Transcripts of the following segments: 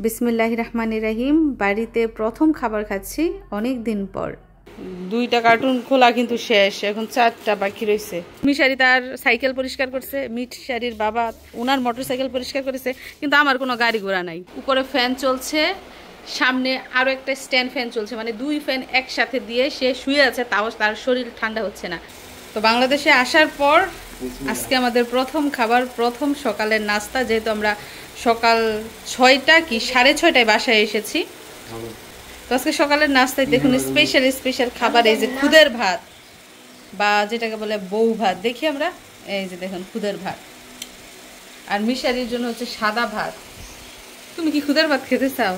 বিসমিল্লাহির রহমানির রহিম। বাড়িতে প্রথম খাবার খাচ্ছি অনেক দিন পর। 2টা কার্টুন খোলা কিন্তু শেষ, এখন 4টা বাকি রয়েছে। মিশারি তার সাইকেল পরিষ্কার করছে, মিশারির বাবা ওনার মোটরসাইকেল পরিষ্কার করেছে, কিন্তু আমার কোনো গাড়ি ঘোড়া নাই। উপরে ফ্যান চলছে, সামনে আরও একটা স্ট্যান্ড ফ্যান চলছে, মানে 2 ফ্যান একসাথে দিয়ে সে শুয়ে আছে, তাও তার শরীর ঠান্ডা হচ্ছে না। তো বাংলাদেশে আসার পর আজকে আমাদের প্রথম খাবার, প্রথম সকালের নাস্তা। যেহেতু আমরা সকাল 6টা কি 6:30টায় বাসায় এসেছি, তো আজকে সকালের নাস্তায় দেখুন স্পেশাল খাবার, এই যে খুদের ভাত বা যেটাকে বলে বউ ভাত। দেখি আমরা, এই যে দেখুন খুদের ভাত, আর মিশারির জন্য হচ্ছে সাদা ভাত। তুমি কি খুদের ভাত খেতে চাও?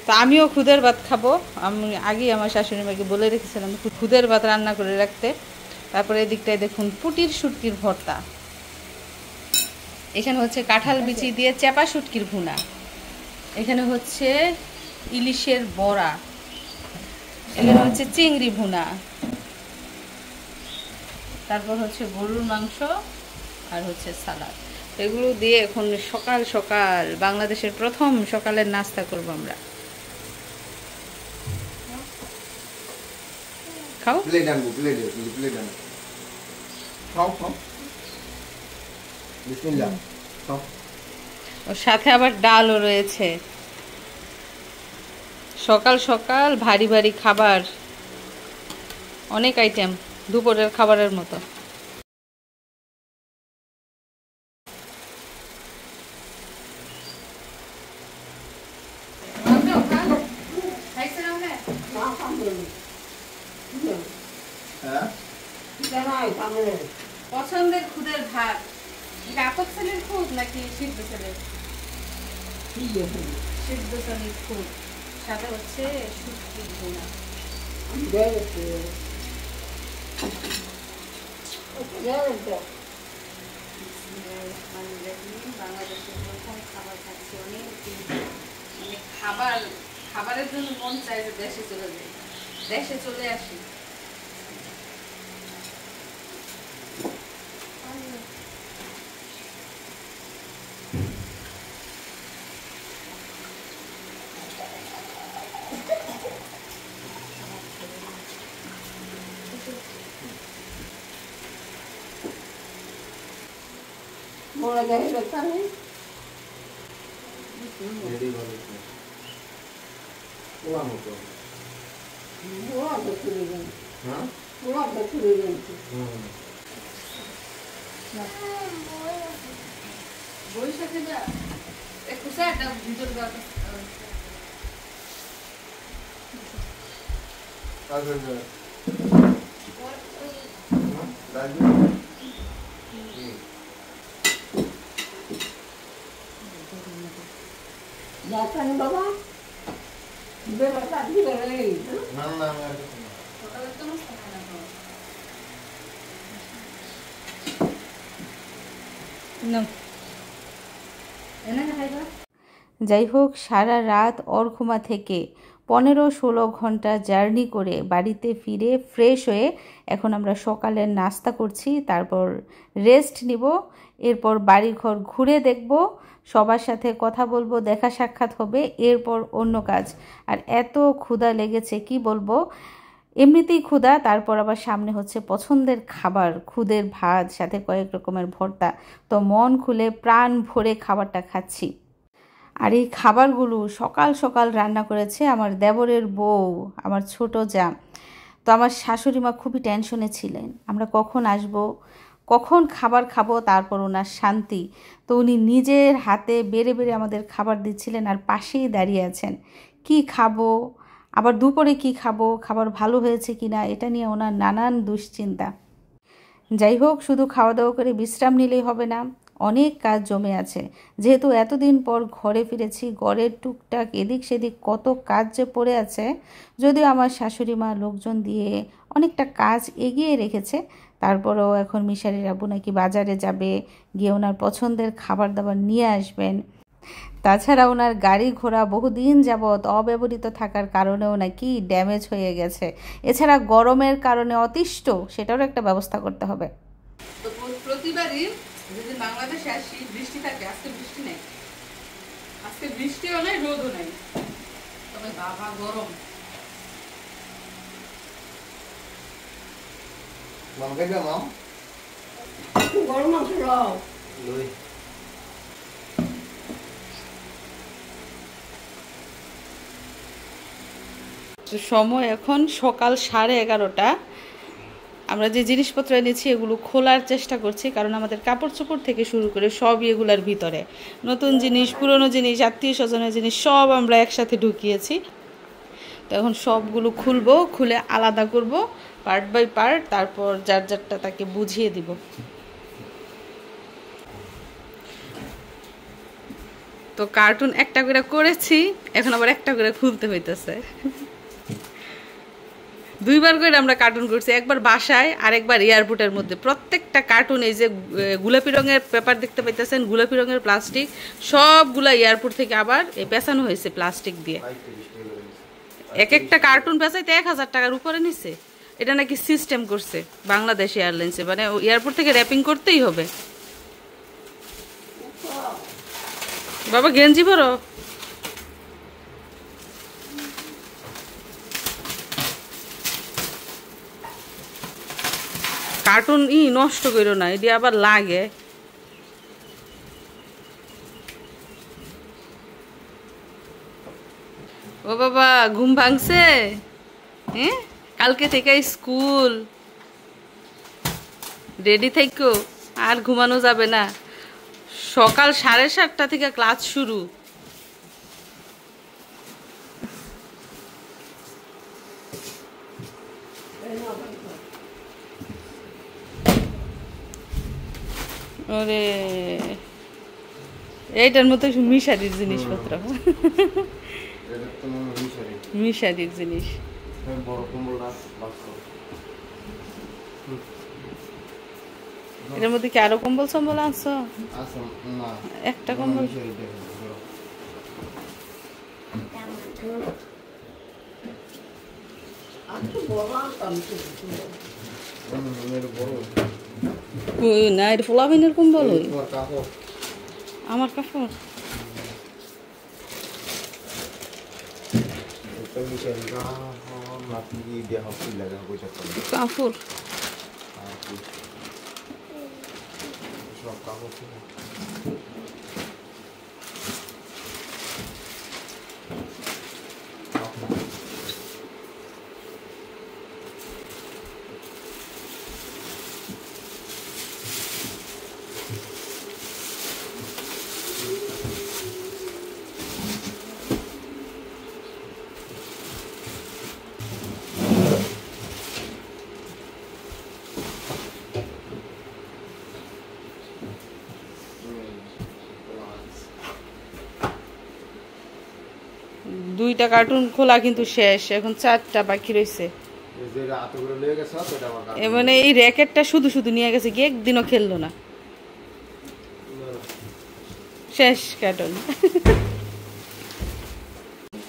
তো আমিও খুদের ভাত খাবো। আমি আগেই আমার শাশুড়ি মাকে বলে রেখেছিলাম খুদের ভাত রান্না করে রাখতে। তারপরে এদিকটায় দেখুন পুটির শুটকির ভর্তা, এখানে হচ্ছে কাঁঠাল বিচি দিয়ে চেপা শুটকির ভুনা, এখানে হচ্ছে ইলিশের বড়া, এখানে হচ্ছে চিংড়ি ভুনা, তারপর হচ্ছে গরুর মাংস, আর হচ্ছে সালাদ। এগুলো দিয়ে এখন সকাল সকাল বাংলাদেশের প্রথম সকালের নাস্তা করব আমরা। খাও, প্লেট আনবো, প্লেট আনবো, খাও খাও, বিসমিল্লাহ খাও। ওর সাথে আবার ডালও রয়েছে। সকাল সকাল ভারী ভারী খাবার, অনেক আইটেম, দুপুরের খাবারের মতো। পছন্দের খুদের ভাত, আতপ চালের খুদ নাকি সিদ্ধ চালের? সিদ্ধ চালের খুদ, সাথে হচ্ছে শুটকির ভুনা। বাংলাদেশের প্রথম খাবার খাচ্ছি অনেক দিন, মানে খাবারের জন্য মন চাই যে দেশে চলে যাই, দেশে চলে আসি। বড় গায়ে রাখা নেই, রেডি ভালো তো ওয়া মতো ওয়া দেখতে গেল, হ্যাঁ ওয়া দেখতে গেল। বই সাথে যা একটু সেটা ভিতর দাও, আগে যা রাজু বাসান বাবা বেলাটা দিলে রে না না সকালে তো মস্ত খানা খাও না এনে খাইবা। যাই হোক, সারা রাত অর্ঘুমা থেকে 15-16 ঘন্টা জার্নি করে বাড়িতে ফিরে ফ্রেশ হয়ে এখন আমরা সকালের নাস্তা করছি, তারপর রেস্ট নিব, এরপর বাড়িঘর ঘুরে দেখব, সবার সাথে কথা বলবো, দেখা সাক্ষাৎ হবে, এরপর অন্য কাজ। আর এত ক্ষুধা লেগেছে কি বলবো, এমনিতেই ক্ষুধা, তারপর আবার সামনে হচ্ছে পছন্দের খাবার খুদের ভাত, সাথে কয়েক রকমের ভর্তা। তো মন খুলে প্রাণ ভরে খাবারটা খাচ্ছি। আর এই খাবারগুলো সকাল সকাল রান্না করেছে আমার দেবরের বউ, আমার ছোট জা। তো আমার শাশুড়ি মা খুবই টেনশনে ছিলেন, আমরা কখন আসব, কখন খাবার খাবো, তারপর ওনার শান্তি। তো উনি নিজের হাতে বেড়ে বেড়ে আমাদের খাবার দিচ্ছিলেন, আর পাশেই দাঁড়িয়ে আছেন। কি খাবো, আবার দুপুরে কি খাবো, খাবার ভালো হয়েছে কিনা, এটা নিয়ে ওনার নানান দুশ্চিন্তা। যাই হোক, শুধু খাওয়া দাওয়া করে বিশ্রাম নিলেই হবে না, অনেক কাজ জমে আছে। যেহেতু এতদিন পর ঘরে ফিরেছি, ঘরের টুকটাক এদিক সেদিক কত কাজ যে পড়ে আছে। যদিও আমার শাশুড়ি মা লোকজন দিয়ে অনেকটা কাজ এগিয়ে রেখেছে, তারপরেও এখন মিশারির আব্বু নাকি বাজারে যাবে, গিয়ে ওনার পছন্দের খাবার দাবার নিয়ে আসবেন। তাছাড়া ওনার গাড়ি ঘোড়া বহুদিন যাবৎ অব্যবহৃত থাকার কারণেও নাকি ড্যামেজ হয়ে গেছে। এছাড়া গরমের কারণে অতিষ্ঠ, সেটারও একটা ব্যবস্থা করতে হবে। তো প্রতিবারই যদি বাংলাদেশে আসি বৃষ্টি থাকে, আজকে বৃষ্টি নেই, বৃষ্টিও নাই রোদও নাই, তবে বাবা গরম। সময় এখন সকাল 11:30। আমরা যে জিনিসপত্র এনেছি এগুলো খোলার চেষ্টা করছি, কারণ আমাদের কাপড় চোপড় থেকে শুরু করে সবই এগুলার ভিতরে, নতুন জিনিস, পুরনো জিনিস, আত্মীয় স্বজনের জিনিস সব আমরা একসাথে ঢুকিয়েছি। তো এখন সবগুলো খুলবো, খুলে আলাদা করব পার্ট বাই পার্ট, তারপর যার যারটা তাকে বুঝিয়ে দিব। তো কার্টুন একটা করে করেছি, এখন আবার একটা করে খুলতে হইতেছে। দুইবার করে আমরা কার্টুন করছি, একবার বাসায় আর একবার এয়ারপোর্টের মধ্যে। প্রত্যেকটা কার্টুন, এই যে গোলাপি রঙের পেপার দেখতে পাইতেছেন, গোলাপি রঙের প্লাস্টিক, সবগুলা এয়ারপোর্ট থেকে আবার পেঁচানো হয়েছে প্লাস্টিক দিয়ে। এক একটা কার্টুন পেঁচাইতে 1000 টাকার উপরে নিছে। এটা নাকি সিস্টেম করছে বাংলাদেশ এয়ারলাইন্সে, মানে এয়ারপোর্ট থেকে র্যাপিং করতেই হবে। বাবা গেঞ্জি পরো। কার্টুন নষ্ট করো না, এটি আবার লাগে। ও বাবা ঘুম ভাঙছে? হ্যাঁ, কালকে থেকে স্কুল, রেডি থাইকো, আর ঘুমানো যাবে না। সকাল 7:30 থেকে ক্লাস শুরু। ওরে এইটার মতো মিশারির জিনিসপত্র, মিশারির জিনিস। এটার মধ্যে কি আরো কম্বল সম্বল আনছো? একটা কম্বল। না এটা পোলাবিনের কম্বল, আমার কাপড়। কাপড় দুইটা কার্টুন খোলা কিন্তু শেষ, এখন 4টা বাকি রয়েছে। মানে এই র্যাকেটটা শুধু শুধু নিয়ে গেছে, কি একদিনও খেললো না, শেষ কার্টুন।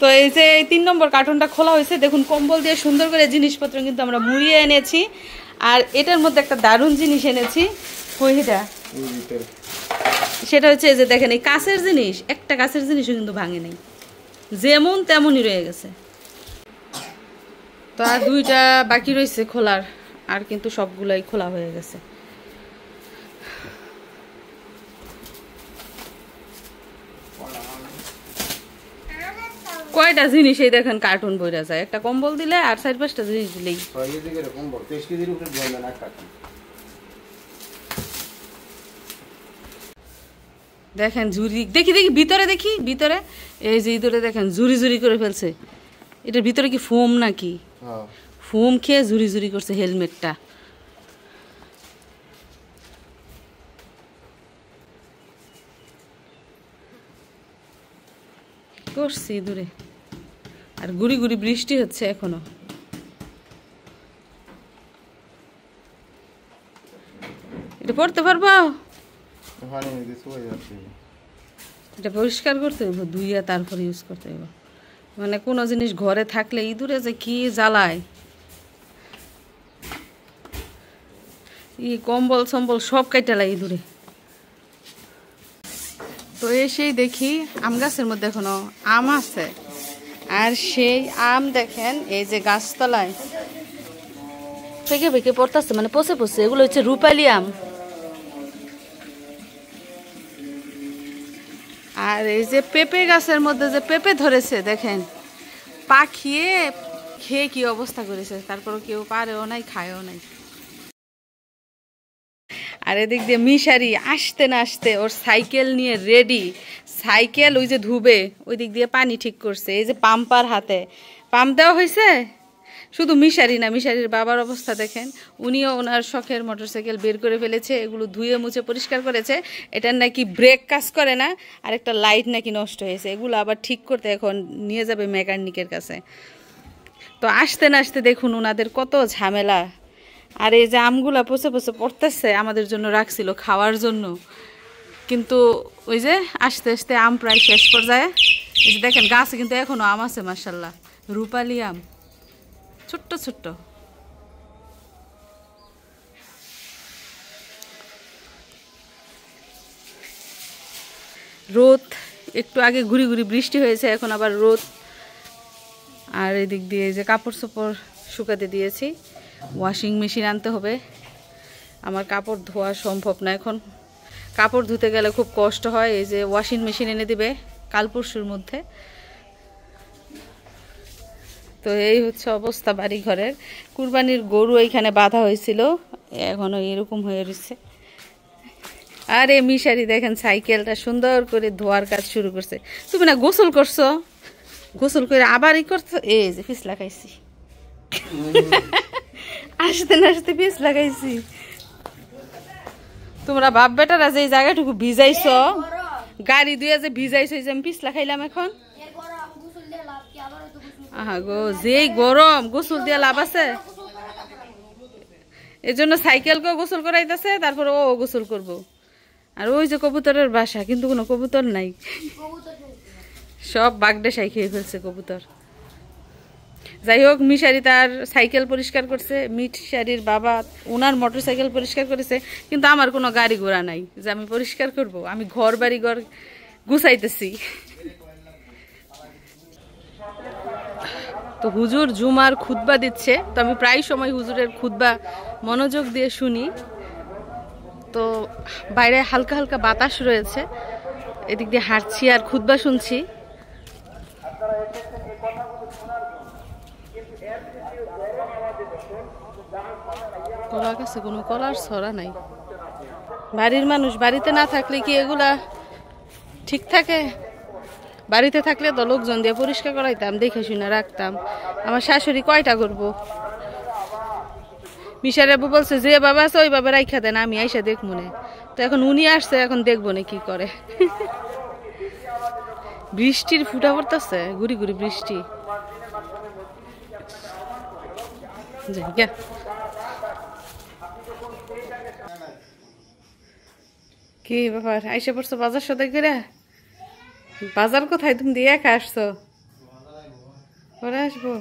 তো এই যে 3 নম্বর কার্টুনটা খোলা হয়েছে, দেখুন কম্বল দিয়ে সুন্দর করে জিনিসপত্র কিন্তু আমরা মুড়িয়ে এনেছি। আর এটার মধ্যে একটা দারুণ জিনিস এনেছি, ওইটা সেটা হচ্ছে যে দেখেন এই কাঁচের জিনিস, একটা কাঁচের জিনিসও কিন্তু ভাঙে নেই, যেমন তেমনই রয়ে গেছে। তো আর 2টা বাকি রয়েছে খোলার, আর কিন্তু সবগুলাই খোলা হয়ে গেছে। কয়টা জিনিস এই দেখেন কার্টুন বইরা যায়, একটা কম্বল দিলে আর 4-5টা জিনিস দিলেই। দেখেন ঝুরি, দেখি দেখি ভিতরে, দেখি ভিতরে, এই যে ভিতরে দেখেন ঝুরি ঝুরি করে ফেলছে। এটার ভিতরে কি ফোম নাকি? ফোম খেয়ে ঝুরি ঝুরি করছে হেলমেটটা। করছি দূরে, আর গুড়ি গুড়ি বৃষ্টি হচ্ছে এখনো। এটা পড়তে পারবো? এটা পরিষ্কার করতে হইব, ধুইয়া তারপরে ইউজ করতে হইব। মানে কোনো জিনিস ঘরে থাকলে ইঁদুরে যে কি জ্বালায়, কম্বল সম্বল সব কাইটালাই ইঁদুরে। তো তো এসেই দেখি আম গাছের মধ্যে এখনো আম আছে, আর সেই আম দেখেন এই যে গাছতলায় পেকে পেকে পড়তেছে, মানে পচে পচে। এগুলো হচ্ছে রূপালি আম। আর এই যে পেঁপে গাছের মধ্যে যে পেঁপে ধরেছে দেখেন, পাখিয়ে খেয়ে কি অবস্থা করেছে, তারপর কেউ পারেও নাই, খায়ও নাই। আর এদিক দিয়ে মিশারি আসতে না আসতে ওর সাইকেল নিয়ে রেডি। সাইকেল ওই যে ধুবে, ওই দিক দিয়ে পানি ঠিক করছে। এই যে পাম্পার হাতে পাম্প দেওয়া হয়েছে। শুধু মিশারি না, মিশারির বাবার অবস্থা দেখেন, উনিও ওনার শখের মোটরসাইকেল বের করে ফেলেছে। এগুলো ধুয়ে মুছে পরিষ্কার করেছে। এটার নাকি ব্রেক কাজ করে না, আর একটা লাইট নাকি নষ্ট হয়েছে। এগুলো আবার ঠিক করতে এখন নিয়ে যাবে মেকানিকের কাছে। তো আসতে না আসতে দেখুন ওনাদের কত ঝামেলা। আর এই যে আমগুলা পচে পচে পড়তেছে, আমাদের জন্য রাখছিল খাওয়ার জন্য, কিন্তু ওই যে আস্তে আস্তে আম প্রায় শেষ পর্যায়ে। এই যে দেখেন গাছে কিন্তু এখনো আম আছে, মাশাআল্লাহ, রূপালি আম, ছোট্ট ছোট্ট। রোদ একটু আগে ঘুরি ঘুরি বৃষ্টি হয়েছে, এখন আবার রোদ। আর এদিক দিয়ে যে কাপড় চোপড় শুকাতে দিয়েছি, ওয়াশিং মেশিন আনতে হবে। আমার কাপড় ধোয়া সম্ভব না এখন, কাপড় ধুতে গেলে খুব কষ্ট হয়। এই যে ওয়াশিং মেশিন এনে দিবে কাল পরশুর মধ্যে। তো এই হচ্ছে অবস্থা বাড়ি ঘরের। কুরবানির গরু এইখানে বাঁধা হয়েছিল, এখনো এরকম হয়ে রয়েছে। আর এই মিশারি দেখেন সাইকেলটা সুন্দর করে ধোয়ার কাজ শুরু করছে। তুমি না গোসল করছো, গোসল করে আবার ই করছো। এই যে পিস লাগাইছি, আসতে না আসতে পিস লাগাইছি। তোমরা বাপ বেটারা যে জায়গাটুকু ভিজাইছ, গাড়ি দিয়ে যে ভিজাইছো, যে আমি পিস লাগাইলাম এখন। আহা গো, যেই গরম, গোসল দিয়ে লাভ আছে? এই জন্য সাইকেলকেও গোসল করাইতেছে, তারপর ও গোসল করব। আর ওই যে কবুতরের বাসা, কিন্তু কোনো কবুতর নাই, সব বাগডেসাই খেয়ে ফেলছে কবুতর। যাই হোক, মিশারি তার সাইকেল পরিষ্কার করছে, মিশারির বাবা ওনার মোটর সাইকেল পরিষ্কার করেছে, কিন্তু আমার কোনো গাড়ি ঘোড়া নাই যে আমি পরিষ্কার করব। আমি ঘর বাড়ি ঘর গুছাইতেছি। তো হুজুর জুমার খুতবা দিচ্ছে, তো আমি প্রায় সময় হুজুরের খুতবা মনোযোগ দিয়ে শুনি। তো বাইরে হালকা হালকা বাতাস রয়েছে, এদিক দিয়ে হাঁটছি আর খুতবা শুনছি। কলা গাছে কোনো কলার ছড়া নাই। বাড়ির মানুষ বাড়িতে না থাকলে কি এগুলা ঠিক থাকে? বাড়িতে থাকলে তো লোকজন দিয়ে পরিষ্কার করাইতাম, দেখে শুনে রাখতাম। আমার শাশুড়ি কয়টা করবো? মিশার আব্বু বলছে যে বাবা আছে ওই বাবা রাইখা দেন, আমি আইসা দেখ মনে। তো এখন উনি আসছে, এখন দেখবো না কি করে। বৃষ্টির ফুটা পড়তেছে, গুড়ি গুড়ি বৃষ্টি। কি ব্যাপার, আইসা পড়ছো বাজার সদাই করে? বাজার কোথায়, তুমি দিয়ে একা আসছো? পরে আসবো।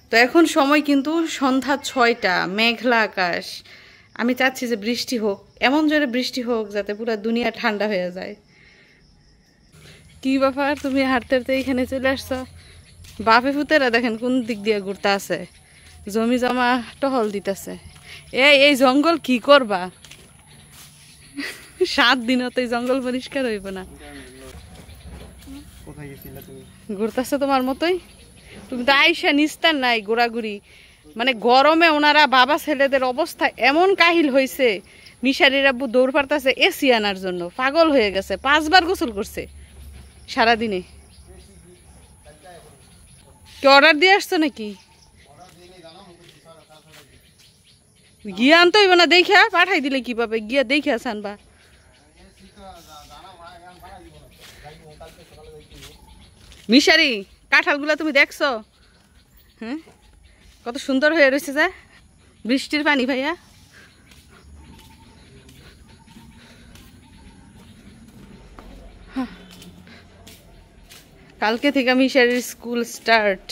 তো এখন সময় কিন্তু সন্ধ্যা 6টা, মেঘলা আকাশ। আমি চাচ্ছি যে বৃষ্টি হোক, এমন জোরে বৃষ্টি হোক যাতে পুরো দুনিয়া ঠান্ডা হয়ে যায়। কি ব্যাপার, তুমি হাঁটতে হাঁটতে এখানে চলে আসছো? বাপে ফুতেরা দেখেন কোন দিক দিয়ে ঘুরতে আছে, জমি জমা টহল দিতেছে। এই জঙ্গল কি করবা? 7 দিনও তো এই জঙ্গল পরিষ্কার হইব না। ঘুরতেছে তোমার মতোই। তুমি তো আইসা নিস্তার নাই ঘোরাঘুরি। মানে গরমে ওনারা বাবা ছেলেদের অবস্থা এমন কাহিল হয়েছে, মিশারির আব্বু দৌড় পারতেছে এসি আনার জন্য, পাগল হয়ে গেছে। 5 বার গোসল করছে সারাদিনে। কি অর্ডার দিয়ে আসছো নাকি? গিয়া আনতে হইব না, দেখা পাঠাই দিলে কি পাবে, গিয়া দেখে আনবা। মিশারি কাঁঠালগুলা তুমি দেখছো? হ্যাঁ, কত সুন্দর হয়ে রয়েছে যে বৃষ্টির পানি ভাইয়া। কালকে থেকে মিশারির স্কুল স্টার্ট।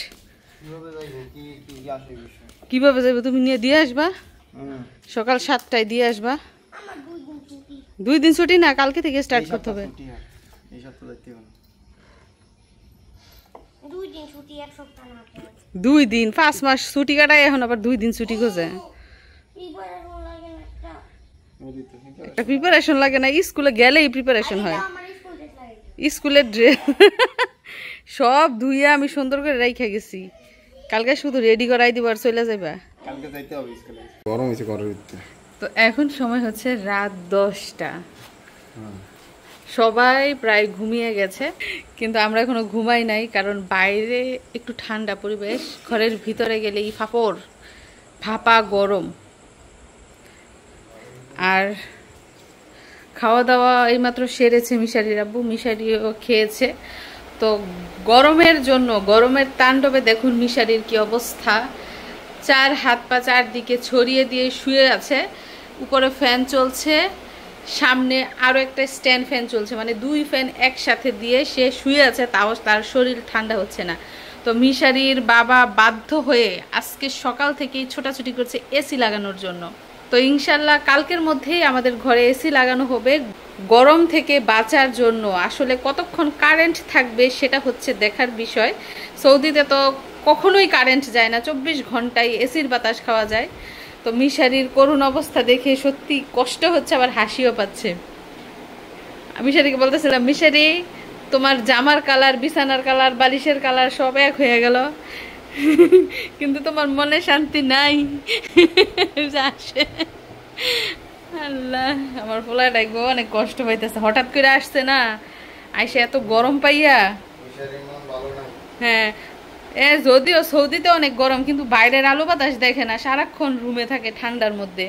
কিভাবে যাবে? তুমি নিয়ে দিয়ে আসবা, সকাল 7টায় দিয়ে আসবা। 2 দিন ছুটি না, কালকে থেকে স্টার্ট করতে হবে। এই সপ্তাহ যাইতে হবে 2 দিন ছুটি এক সপ্তাহ না 2 দিন 5 মাস ছুটি কাটায় এখন আবার 2 দিন ছুটি খোঁজে প্রিপারেশন লাগে না একটা প্রিপারেশন লাগে না স্কুলে গেলেই প্রিপারেশন হয় আমার স্কুল ড্রেস লাগে স্কুলের ড্রেস সব ধুইয়া আমি সুন্দর করে রাইখা গেছি কালকে শুধু রেডি করাই দিব আর চলে যাইবা কালকে যাইতে হবে স্কুলে গরম হইছে ঘরের ভিতরে তো এখন সময় হচ্ছে রাত 10টা সবাই প্রায় ঘুমিয়ে গেছে কিন্তু আমরা এখনো ঘুমাই নাই কারণ বাইরে একটু ঠান্ডা পরিবেশ ঘরের ভিতরে গেলেই ভাপা গরম আর খাওয়া দাওয়া এইমাত্র সেরেছে মিশারির আব্বু মিশারিও খেয়েছে তো গরমের জন্য গরমের তাণ্ডবে দেখুন মিশারির কি অবস্থা 4 হাত পা চারদিকে ছড়িয়ে দিয়ে শুয়ে আছে উপরে ফ্যান চলছে সামনে আরো একটা স্ট্যান্ড ফ্যান চলছে মানে 2 ফ্যান একসাথে দিয়ে সে শুয়ে আছে তাও তার শরীর ঠান্ডা হচ্ছে না তো মিশারির বাবা বাধ্য হয়ে আজকে সকাল থেকেই ছোটাছুটি করছে এসি লাগানোর জন্য তো ইনশাল্লাহ কালকের মধ্যেই আমাদের ঘরে এসি লাগানো হবে গরম থেকে বাঁচার জন্য আসলে কতক্ষণ কারেন্ট থাকবে সেটা হচ্ছে দেখার বিষয় সৌদিতে তো কখনোই কারেন্ট যায় না 24 ঘন্টায় এসির বাতাস খাওয়া যায় তো মিশারির করুণ অবস্থা দেখে সত্যি কষ্ট হচ্ছে আবার হাসিও পাচ্ছে মিশারিকে বলতেছিলাম মিশারি তোমার জামার কালার বিছানার কালার বালিশের কালার সব এক হয়ে গেল কিন্তু তোমার মনে শান্তি নাই আসে আল্লাহ আমার পোলা ডাকবো অনেক কষ্ট পাইতেছে হঠাৎ করে আসছে না আইসে এত গরম পাইয়া হ্যাঁ যদিও সৌদিতে অনেক গরম কিন্তু বাইরের আলো বাতাস দেখে না সারাক্ষণ রুমে থাকে ঠান্ডার মধ্যে